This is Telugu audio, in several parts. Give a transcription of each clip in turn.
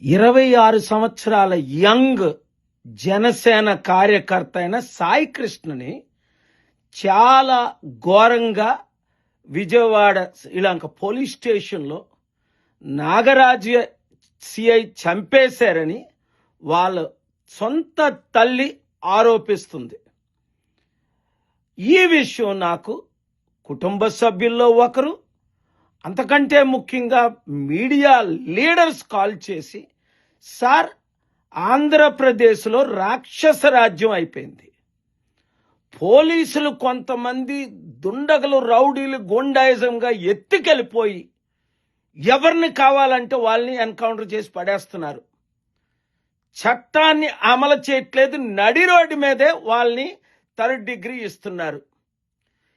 26 సంవత్సరాల యంగ్ జనసేన కార్యకర్త అయిన సాయి కృష్ణని చాలా ఘోరంగా విజయవాడ శ్రీలంక పోలీస్ స్టేషన్లో నాగరాజు సిఐ చంపేశారని వాళ్ళ సొంత తల్లి ఆరోపిస్తుంది. ఈ విషయం నాకు కుటుంబ సభ్యుల్లో ఒకరు, అంతకంటే ముఖ్యంగా మీడియా లీడర్స్ కాల్ చేసి, సార్ ఆంధ్రప్రదేశ్లో రాక్షస రాజ్యం అయిపోయింది, పోలీసులు కొంతమంది దుండగులు రౌడీలు గుండాయిజంగా ఎత్తుకెళ్ళిపోయి ఎవరిని కావాలంటే వాళ్ళని ఎన్కౌంటర్ చేసి పడేస్తున్నారు, చట్టాన్ని అమలు చేయట్లేదు, నడి రోడ్డు మీదే వాళ్ళని థర్డ్ డిగ్రీ ఇస్తున్నారు.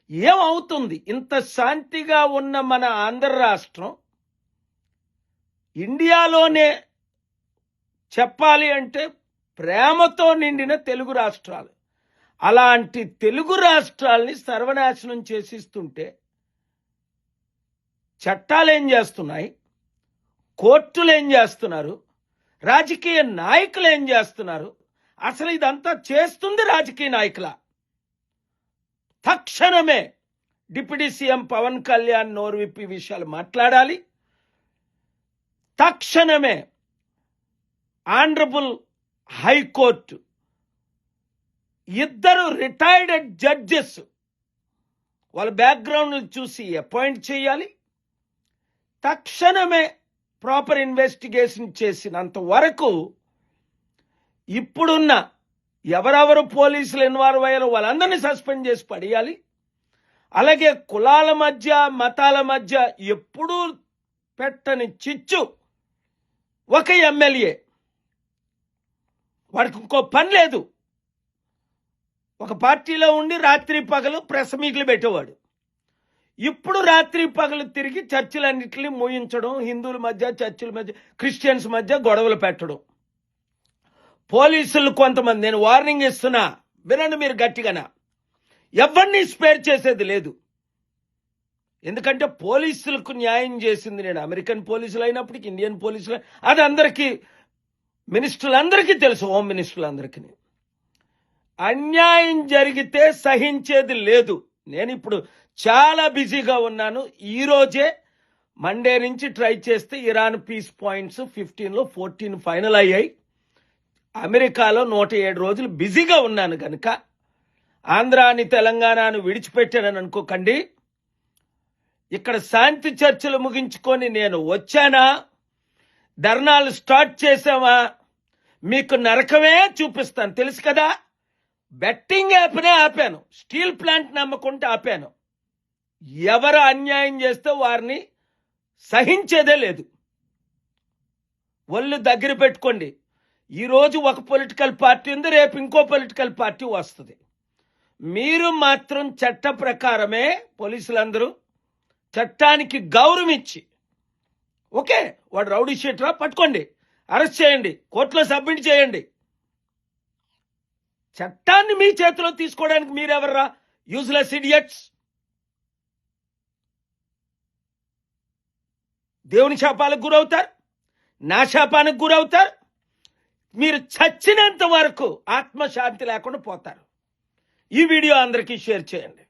ఏమవుతుంది? ఇంత శాంతిగా ఉన్న మన ఆంధ్ర రాష్ట్రం ఇండియాలోనే చెప్పాలి అంటే ప్రేమతో నిండిన తెలుగు రాష్ట్రాలు, అలాంటి తెలుగు రాష్ట్రాల్ని సర్వనాశనం చేసిస్తుంటే చట్టాలు ఏం చేస్తున్నాయి, కోర్టులు ఏం చేస్తున్నారు, రాజకీయ నాయకులు ఏం చేస్తున్నారు? అసలు ఇదంతా చేస్తుంది రాజకీయ నాయకుల. తక్షణమే డిప్యూటీ సీఎం పవన్ కళ్యాణ్ నోరు విప్పి విషయాలు మాట్లాడాలి. తక్షణమే ఆనరబుల్ హైకోర్టు ఇద్దరు రిటైర్డ్ జడ్జెస్ వాళ్ళ బ్యాక్గ్రౌండ్ చూసి అపాయింట్ చేయాలి. తక్షణమే ప్రాపర్ ఇన్వెస్టిగేషన్ చేసినంత వరకు ఇప్పుడున్న ఎవరెవరు పోలీసులు ఇన్వాల్వ్ అయ్యారో వాళ్ళందరినీ సస్పెండ్ చేసి పడేయాలి. అలాగే కులాల మధ్య మతాల మధ్య ఎప్పుడూ పెట్టని చిచ్చు ఒక ఎమ్మెల్యే, వాడికి ఇంకో పని లేదు, ఒక పార్టీలో ఉండి రాత్రి పగలు ప్రెస్ మీట్లు పెట్టేవాడు. ఇప్పుడు రాత్రి పగలు తిరిగి చర్చిలన్నింటినీ మూయించడం, హిందువుల మధ్య చర్చిల మధ్య క్రిస్టియన్స్ మధ్య గొడవలు పెట్టడం. పోలీసులు కొంతమంది, నేను వార్నింగ్ ఇస్తున్నా, వినండి మీరు గట్టిగానా, ఎవరిని స్పేర్ చేసేది లేదు. ఎందుకంటే పోలీసులకు న్యాయం చేసింది నేను అమెరికన్ పోలీసులు అయినప్పటికీ, ఇండియన్ పోలీసులు, అది అందరికీ మినిస్టర్లందరికీ తెలుసు, హోమ్ మినిస్టర్లందరికీ. అన్యాయం జరిగితే సహించేది లేదు. నేను ఇప్పుడు చాలా బిజీగా ఉన్నాను. ఈరోజే మండే నుంచి ట్రై చేస్తే ఇరాన్ పీస్ పాయింట్స్ 15లో 14 ఫైనల్ అయ్యాయి. అమెరికాలో 107 రోజులు బిజీగా ఉన్నాను కనుక ఆంధ్రాని తెలంగాణను విడిచిపెట్టానని అనుకోకండి. ఇక్కడ శాంతి చర్చలు ముగించుకొని నేను వచ్చానా, ధర్నాలు స్టార్ట్ చేసామా, మీకు నరకమే చూపిస్తాను, తెలుసు కదా. Betting apnoea ఆపాను, steel plant నమ్మకుంటే ఆపాను. ఎవరు అన్యాయం చేస్తే వారిని సహించేదే లేదు. ఒళ్ళు దగ్గర పెట్టుకోండి. ఈరోజు ఒక పొలిటికల్ పార్టీ ఉంది, రేపు ఇంకో పొలిటికల్ పార్టీ వస్తుంది. మీరు మాత్రం చట్ట ప్రకారమే, పోలీసులందరూ చట్టానికి గౌరవం ఇచ్చి, ఓకే వాడు రౌడీ షీటరా, పట్టుకోండి, అరెస్ట్ చేయండి, కోర్టులో సబ్మిట్ చేయండి. చట్టాన్ని మీ చేతిలో తీసుకోవడానికి మీరెవర్రా? Useless idiots. దేవుని శాపాలకు గురవుతారు, నా శాపానికి గురవుతారు. మీరు చచ్చినంత వరకు ఆత్మశాంతి లేకుండా పోతారు. ఈ వీడియో అందరికీ షేర్ చేయండి.